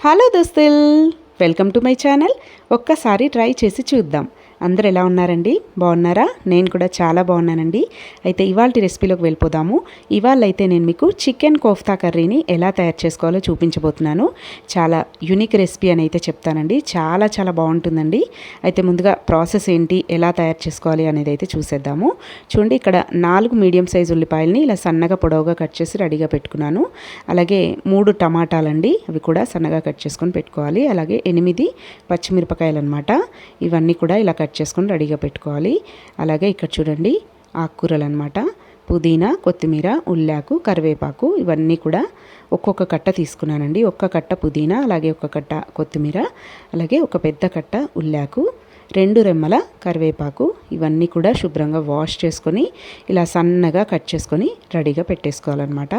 Hello దోస్తుల్, welcome to my channel. ఒక్కసారి try చేసి చూద్దాం. అందరు ఎలా ఉన్నారండి? బాగున్నారా? నేను కూడా చాలా బాగున్నానండి. అయితే ఇవాళ రెసిపీలోకి వెళ్ళిపోదాము. ఇవాళ అయితే నేను మీకు చికెన్ కోఫ్తా కర్రీని ఎలా తయారు చేసుకోవాలో చూపించబోతున్నాను. చాలా యూనిక్ రెసిపీ అని అయితే చెప్తానండి. చాలా చాలా బాగుంటుందండి. అయితే ముందుగా ప్రాసెస్ ఏంటి, ఎలా తయారు చేసుకోవాలి అనేది అయితే చూసేద్దాము. చూడండి, ఇక్కడ 4 మీడియం సైజు ఉల్లిపాయలని ఇలా సన్నగా పొడవుగా కట్ చేసి రెడీగా పెట్టుకున్నాను. అలాగే 3 టమాటాలండి, అవి కూడా సన్నగా కట్ చేసుకొని పెట్టుకోవాలి. అలాగే 8 పచ్చిమిరపకాయలు అనమాట. ఇవన్నీ కూడా ఇలా కట్ చేసుకొని రెడీగా పెట్టుకోవాలి. అలాగే ఇక్కడ చూడండి, ఆకుకూరలు అనమాట. పుదీనా, కొత్తిమీర, ఉల్లాకు, కరివేపాకు ఇవన్నీ కూడా ఒక్కొక్క కట్ట తీసుకున్నానండి. ఒక్క కట్ట పుదీనా, అలాగే ఒక కట్ట కొత్తిమీర, అలాగే ఒక పెద్ద కట్ట ఉల్లాకు, 2 రెమ్మల కరివేపాకు ఇవన్నీ కూడా శుభ్రంగా వాష్ చేసుకొని ఇలా సన్నగా కట్ చేసుకొని రెడీగా పెట్టేసుకోవాలన్నమాట.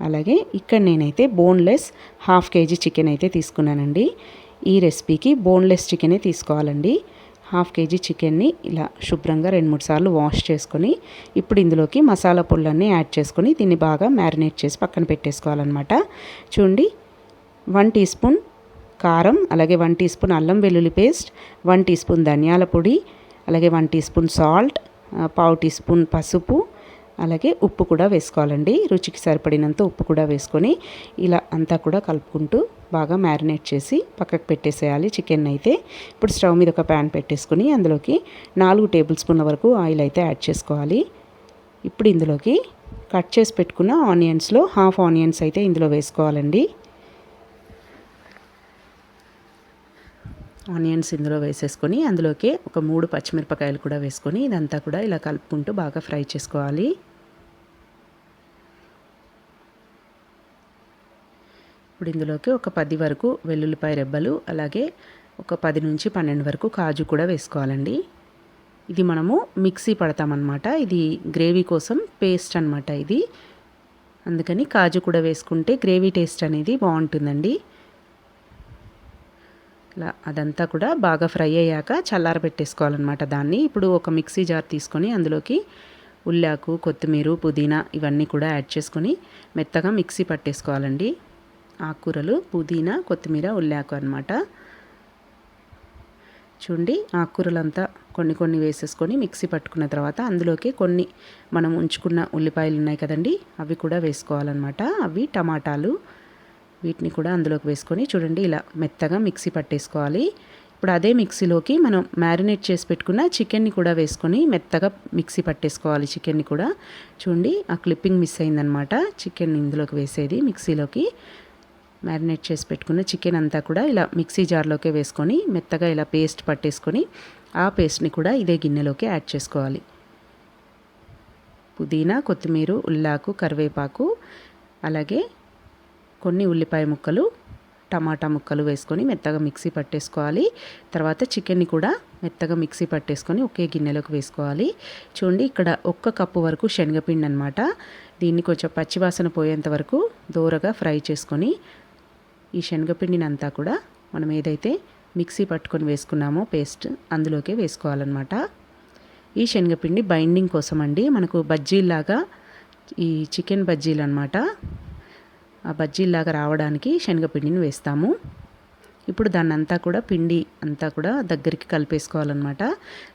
అలాగే ఇక్కడ నేనైతే బోన్లెస్ 1/2 kg చికెన్ అయితే తీసుకున్నానండి. ఈ రెసిపీకి బోన్లెస్ చికెనే తీసుకోవాలండి. 1/2 kg చికెన్ని ఇలా శుభ్రంగా 2-3 సార్లు వాష్ చేసుకొని ఇప్పుడు ఇందులోకి మసాలా పొళ్ళన్నీ యాడ్ చేసుకొని దీన్ని బాగా మ్యారినేట్ చేసి పక్కన పెట్టేసుకోవాలన్నమాట. చూడండి, 1 టీ స్పూన్ కారం, అలాగే 1 టీ స్పూన్ అల్లం వెల్లుల్లి పేస్ట్, 1 టీ స్పూన్ ధనియాల పొడి, అలాగే 1 teaspoon salt, 1/2 teaspoon పసుపు, అలాగే ఉప్పు కూడా వేసుకోవాలండి. రుచికి సరిపడినంత ఉప్పు కూడా వేసుకొని ఇలా అంతా కూడా కలుపుకుంటూ బాగా మ్యారినేట్ చేసి పక్కకు పెట్టేసేయాలి చికెన్ అయితే. ఇప్పుడు స్టవ్ మీద ఒక ప్యాన్ పెట్టేసుకొని అందులోకి 4 టేబుల్ స్పూన్ల వరకు ఆయిల్ అయితే యాడ్ చేసుకోవాలి. ఇప్పుడు ఇందులోకి కట్ చేసి పెట్టుకున్న ఆనియన్స్లో 1/2 ఆనియన్స్ అయితే ఇందులో వేసుకోవాలండి. ఆనియన్స్ ఇందులో వేసేసుకొని అందులోకి ఒక 3 పచ్చిమిరపకాయలు కూడా వేసుకొని ఇదంతా కూడా ఇలా కలుపుకుంటూ బాగా ఫ్రై చేసుకోవాలి. ఇప్పుడు ఇందులోకి ఒక 10 వరకు వెల్లుల్లిపాయ రెబ్బలు, అలాగే ఒక 10 నుంచి 12 వరకు కాజు కూడా వేసుకోవాలండి. ఇది మనము మిక్సీ పడతామన్నమాట. ఇది గ్రేవీ కోసం పేస్ట్ అనమాట ఇది. అందుకని కాజు కూడా వేసుకుంటే గ్రేవీ టేస్ట్ అనేది బాగుంటుందండి. ఇలా అదంతా కూడా బాగా ఫ్రై అయ్యాక చల్లారబెట్టేసుకోవాలన్నమాట దాన్ని. ఇప్పుడు ఒక మిక్సీ జార్ తీసుకొని అందులోకి ఉల్లాకు, కొత్తిమీర, పుదీనా ఇవన్నీ కూడా యాడ్ చేసుకొని మెత్తగా మిక్సీ పట్టేసుకోవాలండి. ఆకుకూరలు, పుదీనా, కొత్తిమీర, ఉల్లాకు అనమాట. చూడండి, ఆకుకూరలంతా కొన్ని వేసేసుకొని మిక్సీ పట్టుకున్న తర్వాత అందులోకి కొన్ని మనం ఉంచుకున్న ఉల్లిపాయలు ఉన్నాయి కదండి, అవి కూడా వేసుకోవాలన్నమాట. అవి టమాటాలు, వీటిని కూడా అందులోకి వేసుకొని చూడండి ఇలా మెత్తగా మిక్సీ పట్టేసుకోవాలి. ఇప్పుడు అదే మిక్సీలోకి మనం మ్యారినేట్ చేసి పెట్టుకున్న చికెన్ని కూడా వేసుకొని మెత్తగా మిక్సీ పట్టేసుకోవాలి. చికెన్ని కూడా చూడండి, ఆ క్లిప్పింగ్ మిస్ అయిందనమాట. చికెన్ ఇందులోకి వేసేది మిక్సీలోకి మ్యారినేట్ చేసి పెట్టుకున్న చికెన్ అంతా కూడా ఇలా మిక్సీ జార్లోకి వేసుకొని మెత్తగా ఇలా పేస్ట్ పట్టేసుకొని ఆ పేస్ట్ని కూడా ఇదే గిన్నెలోకి యాడ్ చేసుకోవాలి. పుదీనా, కొత్తిమీర, ఉల్లాకు, కరివేపాకు, అలాగే కొన్ని ఉల్లిపాయ ముక్కలు, టమాటా ముక్కలు వేసుకొని మెత్తగా మిక్సీ పట్టేసుకోవాలి. తర్వాత చికెన్ని కూడా మెత్తగా మిక్సీ పట్టేసుకొని ఒకే గిన్నెలోకి వేసుకోవాలి. చూడండి, ఇక్కడ 1 కప్పు వరకు శనగపిండి అనమాట. దీన్ని కొంచెం పచ్చివాసన పోయేంత వరకు దోరగా ఫ్రై చేసుకొని ఈ శనగపిండిని అంతా కూడా మనం ఏదైతే మిక్సీ పట్టుకొని వేసుకున్నామో పేస్ట్ అందులోకే వేసుకోవాలన్నమాట. ఈ శనగపిండి బైండింగ్ కోసం అండి, మనకు బజ్జీలాగా ఈ చికెన్ బజ్జీలు అనమాట, ఆ బజ్జీలాగా రావడానికి శనగపిండిని వేస్తాము. ఇప్పుడు దాన్ని అంతా కూడా పిండి అంతా కూడా దగ్గరికి కలిపేసుకోవాలన్నమాట.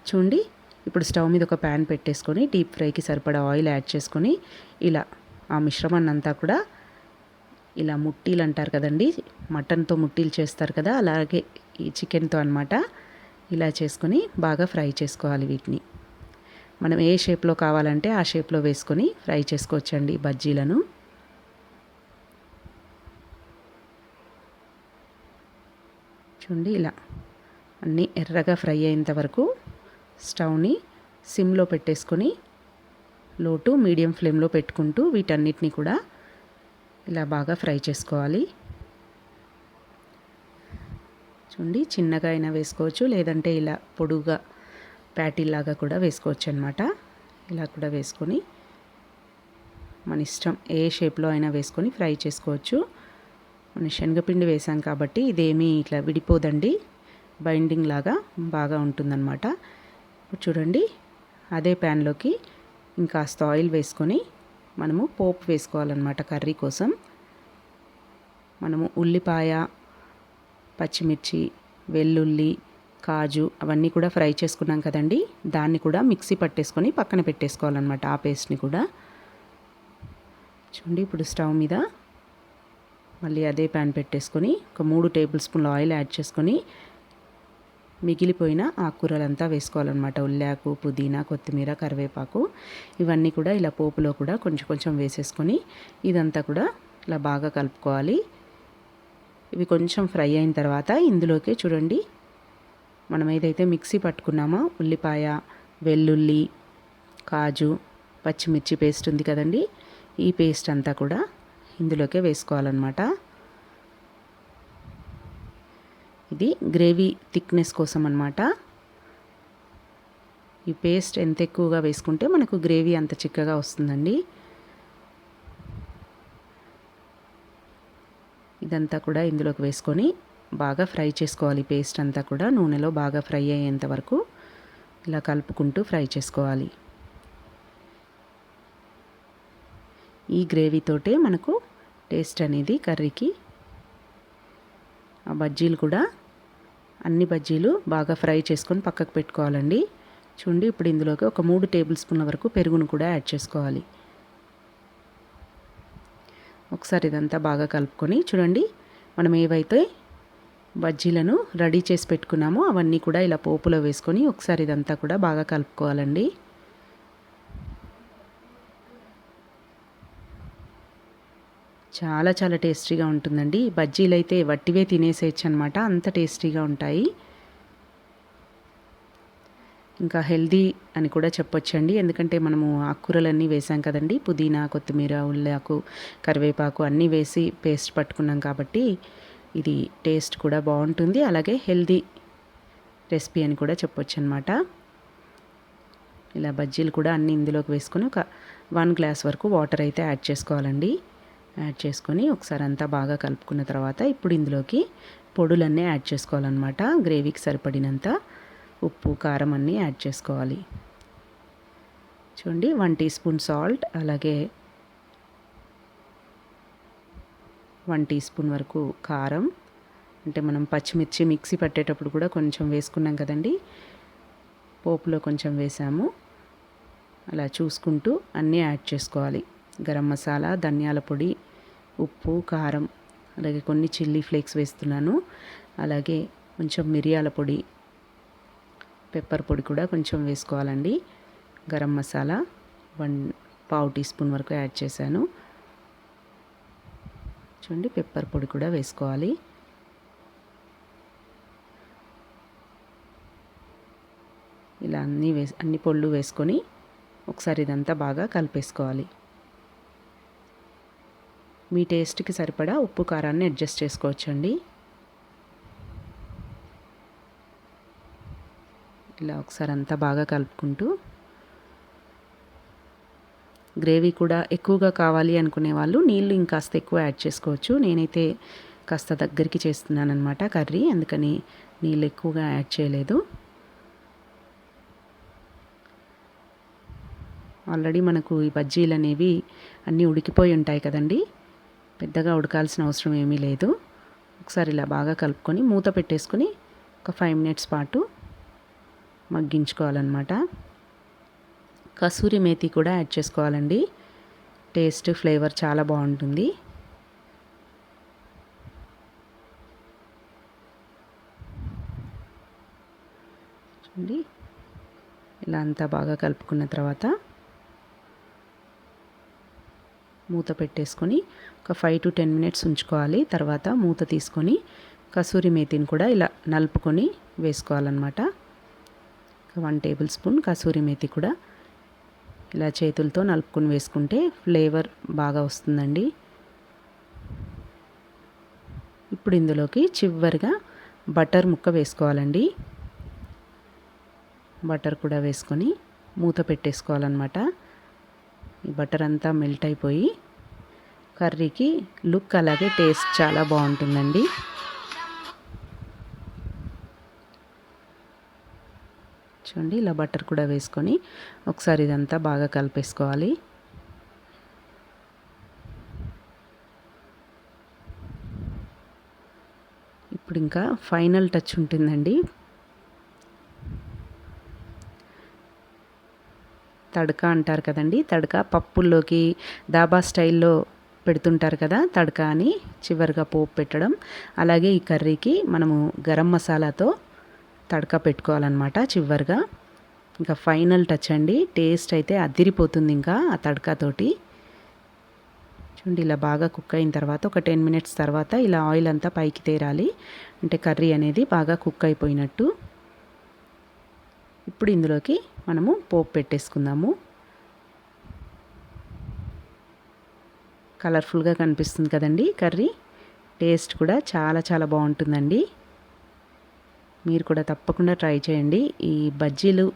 చూడండి, ఇప్పుడు స్టవ్ మీద ఒక ప్యాన్ పెట్టేసుకొని డీప్ ఫ్రైకి సరిపడా ఆయిల్ యాడ్ చేసుకొని ఇలా ఆ మిశ్రమాన్ని అంతా కూడా ఇలా ముట్టీలు అంటారు కదండి, మటన్తో ముట్టీలు చేస్తారు కదా, అలాగే ఈ చికెన్తో అనమాట. ఇలా చేసుకొని బాగా ఫ్రై చేసుకోవాలి. వీటిని మనం ఏ షేప్లో కావాలంటే ఆ షేప్లో వేసుకొని ఫ్రై చేసుకోవచ్చండి బజ్జీలను. చూడండి, ఇలా అన్నీ ఎర్రగా ఫ్రై అయ్యేంత వరకు స్టవ్ని సిమ్లో పెట్టేసుకొని లో టు మీడియం ఫ్లేమ్లో పెట్టుకుంటూ వీటన్నిటిని కూడా ఇలా బాగా ఫ్రై చేసుకోవాలి. చూడండి, చిన్నగా అయినా వేసుకోవచ్చు, లేదంటే ఇలా పొడుగా ప్యాటీలాగా కూడా వేసుకోవచ్చు అనమాట. ఇలా కూడా వేసుకొని మన ఇష్టం, ఏ షేప్లో అయినా వేసుకొని ఫ్రై చేసుకోవచ్చు. మన శనగపిండి వేసాం కాబట్టి ఇదేమీ ఇట్లా విడిపోదండి, బైండింగ్ లాగా బాగా ఉంటుందన్నమాట. ఇప్పుడు చూడండి, అదే ప్యాన్లోకి ఇంకాస్త ఆయిల్ వేసుకొని మనము పోపు వేసుకోవాలన్నమాట కర్రీ కోసం. మనము ఉల్లిపాయ, పచ్చిమిర్చి, వెల్లుల్లి, కాజు అవన్నీ కూడా ఫ్రై చేసుకున్నాం కదండి, దాన్ని కూడా మిక్సీ పట్టేసుకొని పక్కన పెట్టేసుకోవాలన్నమాట. ఆ పేస్ట్ని కూడా చూడండి. ఇప్పుడు స్టవ్ మీద మళ్ళీ అదే ప్యాన్ పెట్టేసుకొని ఒక 3 టేబుల్ స్పూన్ల ఆయిల్ యాడ్ చేసుకొని మిగిలిపోయిన ఆకుకూరలంతా వేసుకోవాలన్నమాట. ఉల్లాకు, పుదీనా, కొత్తిమీర, కరివేపాకు ఇవన్నీ కూడా ఇలా పోపులో కూడా కొంచెం కొంచెం వేసేసుకొని ఇదంతా కూడా ఇలా బాగా కలుపుకోవాలి. ఇవి కొంచెం ఫ్రై అయిన తర్వాత ఇందులోకి చూడండి, మనం ఏదైతే మిక్సీ పట్టుకున్నామో ఉల్లిపాయ, వెల్లుల్లి, కాజు, పచ్చిమిర్చి పేస్ట్ ఉంది కదండి, ఈ పేస్ట్ అంతా కూడా ఇందులోకే వేసుకోవాలన్నమాట. ఇది గ్రేవీ థిక్నెస్ కోసం అన్నమాట. ఈ పేస్ట్ ఎంత ఎక్కువగా వేసుకుంటే మనకు గ్రేవీ అంత చిక్కగా వస్తుందండి. ఇదంతా కూడా ఇందులోకి వేసుకొని బాగా ఫ్రై చేసుకోవాలి. పేస్ట్ అంతా కూడా నూనెలో బాగా ఫ్రై అయ్యేంత వరకు ఇలా కలుపుకుంటూ ఫ్రై చేసుకోవాలి. ఈ గ్రేవీతోటే మనకు టేస్ట్ అనేది కర్రీకి. ఆ బజ్జీలు కూడా అన్ని బజ్జీలు బాగా ఫ్రై చేసుకొని పక్కకు పెట్టుకోవాలండి. చూడండి, ఇప్పుడు ఇందులోకి ఒక 3 టేబుల్ స్పూన్ల వరకు పెరుగును కూడా యాడ్ చేసుకోవాలి. ఒకసారి ఇదంతా బాగా కలుపుకొని చూడండి, మనం ఏవైతే బజ్జీలను రెడీ చేసి పెట్టుకున్నామో అవన్నీ కూడా ఇలా పోపులో వేసుకొని ఒకసారి ఇదంతా కూడా బాగా కలుపుకోవాలండి. చాలా చాలా టేస్టీగా ఉంటుందండి. బజ్జీలు అయితే వట్టివే తినేసేయచ్చు అనమాట, అంత టేస్టీగా ఉంటాయి. ఇంకా హెల్దీ అని కూడా చెప్పొచ్చండి, ఎందుకంటే మనము ఆకుకూరలన్నీ వేసాం కదండి, పుదీనా, కొత్తిమీర, ఉల్లాకు, కరివేపాకు అన్నీ వేసి పేస్ట్ పట్టుకున్నాం కాబట్టి ఇది టేస్ట్ కూడా బాగుంటుంది. అలాగే హెల్దీ రెసిపీ అని కూడా చెప్పొచ్చు అనమాట. ఇలా బజ్జీలు కూడా అన్నీ ఇందులోకి వేసుకొని ఒక 1 గ్లాస్ వరకు వాటర్ అయితే యాడ్ చేసుకోవాలండి. యాడ్ చేసుకొని ఒకసారి అంతా బాగా కలుపుకున్న తర్వాత ఇప్పుడు ఇందులోకి పొడులన్నీ యాడ్ చేసుకోవాలన్నమాట. గ్రేవీకి సరిపడినంత ఉప్పు, కారం అన్నీ యాడ్ చేసుకోవాలి. చూడండి, 1 టీ స్పూన్ సాల్ట్, అలాగే 1 టీ స్పూన్ వరకు కారం, అంటే మనం పచ్చిమిర్చి మిక్సీ పట్టేటప్పుడు కూడా కొంచెం వేసుకున్నాం కదండి, పోపులో కొంచెం వేసాము. అలా చూసుకుంటూ అన్నీ యాడ్ చేసుకోవాలి. గరం మసాలా, ధనియాల పొడి, ఉప్పు, కారం, అలాగే కొన్ని చిల్లీ ఫ్లేక్స్ వేస్తున్నాను. అలాగే కొంచెం మిరియాల పొడి, పెప్పర్ పొడి కూడా కొంచెం వేసుకోవాలండి. గరం మసాలా 1/2 టీ స్పూన్ వరకు యాడ్ చేశాను. చూడండి, పెప్పర్ పొడి కూడా వేసుకోవాలి. ఇలా అన్ని పొళ్ళు వేసుకొని ఒకసారి ఇదంతా బాగా కలిపేసుకోవాలి. మీ టేస్ట్కి సరిపడా ఉప్పు, కారాన్ని అడ్జస్ట్ చేసుకోవచ్చండి. ఇలా ఒకసారి అంతా బాగా కలుపుకుంటూ, గ్రేవీ కూడా ఎక్కువగా కావాలి అనుకునే వాళ్ళు నీళ్ళు ఇంకాస్త ఎక్కువ యాడ్ చేసుకోవచ్చు. నేనైతే కాస్త దగ్గరికి చేస్తున్నాను అనమాట కర్రీ, అందుకని నీళ్ళు ఎక్కువగా యాడ్ చేయలేదు. ఆల్రెడీ మనకు ఈ బజ్జీలు అనేవి అన్నీ ఉడికిపోయి ఉంటాయి కదండి, పెద్దగా ఉడకాల్సిన అవసరం ఏమీ లేదు. ఒకసారి ఇలా బాగా కలుపుకొని మూత పెట్టేసుకొని ఒక 5 మినిట్స్ పాటు మగ్గించుకోవాలన్నమాట. కసూరి మేతి కూడా యాడ్ చేసుకోవాలండి, టేస్ట్ ఫ్లేవర్ చాలా బాగుంటుంది. చూడండి, ఇలా అంతా బాగా కలుపుకున్న తర్వాత మూత పెట్టేసుకొని ఒక 5 to 10 మినిట్స్ ఉంచుకోవాలి. తర్వాత మూత తీసుకొని కసూరి మేతిని కూడా ఇలా నలుపుకొని వేసుకోవాలన్నమాట. 1 టేబుల్ స్పూన్ కసూరి మేతి కూడా ఇలా చేతులతో నలుపుకొని వేసుకుంటే ఫ్లేవర్ బాగా వస్తుందండి. ఇప్పుడు ఇందులోకి చివరిగా బటర్ ముక్క వేసుకోవాలండి. బటర్ కూడా వేసుకొని మూత పెట్టేసుకోవాలన్నమాట. ఈ బటర్ అంతా మెల్ట్ అయిపోయి కర్రీకి లుక్ అలాగే టేస్ట్ చాలా బాగుంటుందండి. చూడండి, ఇలా బటర్ కూడా వేసుకొని ఒకసారి ఇదంతా బాగా కలిపేసుకోవాలి. ఇప్పుడు ఇంకా ఫైనల్ టచ్ ఉంటుందండి. తడక అంటారు కదండి, తడక పప్పుల్లోకి దాబా స్టైల్లో పెడుతుంటారు కదా, తడక అని చివరిగా పోపు పెట్టడం. అలాగే ఈ కర్రీకి మనము గరం మసాలాతో తడక పెట్టుకోవాలన్నమాట చివరిగా. ఇంకా ఫైనల్ టచ్ అండి. టేస్ట్ అయితే అదిరిపోతుంది ఇంకా ఆ తడకతోటి. చూడండి, ఇలా బాగా కుక్ అయిన తర్వాత ఒక 10 మినిట్స్ తర్వాత ఇలా ఆయిల్ అంతా పైకి తేరాలి. అంటే కర్రీ అనేది బాగా కుక్ అయిపోయినట్టు. ఇప్పుడు ఇందులోకి మనము పోపు పెట్టేసుకుందాము. కలర్ఫుల్గా కనిపిస్తుంది కదండి కర్రీ. టేస్ట్ కూడా చాలా చాలా బాగుంటుందండి. మీరు కూడా తప్పకుండా ట్రై చేయండి. ఈ బజ్జీలు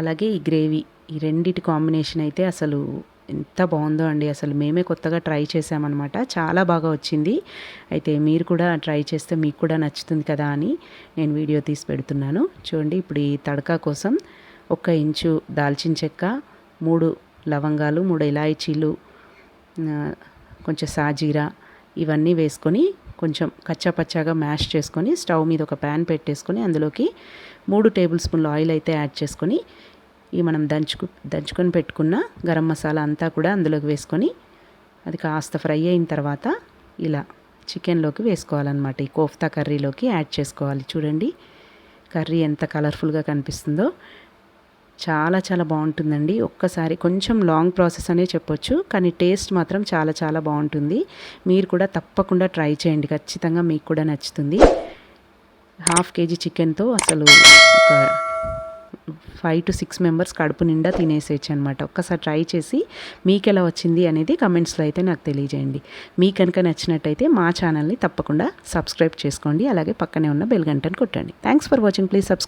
అలాగే ఈ గ్రేవీ, ఈ రెండిటి కాంబినేషన్ అయితే అసలు ఎంత బాగుందో అండి. అసలు మేమే కొత్తగా ట్రై చేసామన్నమాట. చాలా బాగా వచ్చింది. అయితే మీరు కూడా ట్రై చేస్తే మీకు కూడా నచ్చుతుంది కదా అని నేను వీడియో తీసి పెడుతున్నాను. చూడండి, ఇప్పుడు ఈ తడకా కోసం 1 ఇంచు దాల్చిన చెక్క, 3 లవంగాలు, 3 ఇలాయచీలు, కొంచెం సాజీరా ఇవన్నీ వేసుకొని కొంచెం కచ్చాపచ్చాగా మ్యాష్ చేసుకొని స్టవ్ మీద ఒక ప్యాన్ పెట్టేసుకొని అందులోకి 3 టేబుల్ స్పూన్ల ఆయిల్ అయితే యాడ్ చేసుకొని ఈ మనం దంచుకొని పెట్టుకున్న గరం మసాలా అంతా కూడా అందులోకి వేసుకొని అది కాస్త ఫ్రై అయిన తర్వాత ఇలా చికెన్లోకి వేసుకోవాలన్నమాట. ఈ కోఫ్తా కర్రీలోకి యాడ్ చేసుకోవాలి. చూడండి కర్రీ ఎంత కలర్ఫుల్గా కనిపిస్తుందో. చాలా చాలా బాగుంటుందండి. ఒక్కసారి కొంచెం లాంగ్ ప్రాసెస్ అనే చెప్పొచ్చు, కానీ టేస్ట్ మాత్రం చాలా చాలా బాగుంటుంది. మీరు కూడా తప్పకుండా ట్రై చేయండి, ఖచ్చితంగా మీకు కూడా నచ్చుతుంది. 1/2 కేజీ చికెన్తో అసలు ఒక 5 to 6 మెంబర్స్ కడుపు నిండా తినేసేయచ్చు అనమాట. ఒక్కసారి ట్రై చేసి మీకు ఎలా వచ్చింది అనేది కమెంట్స్లో అయితే నాకు తెలియజేయండి. మీకు కనుక నచ్చినట్టయితే మా ఛానల్ని తప్పకుండా సబ్స్క్రైబ్ చేసుకోండి. అలాగే పక్కనే ఉన్న బెల్ గంటను కొట్టండి. Thanks for watching. Please subscribe.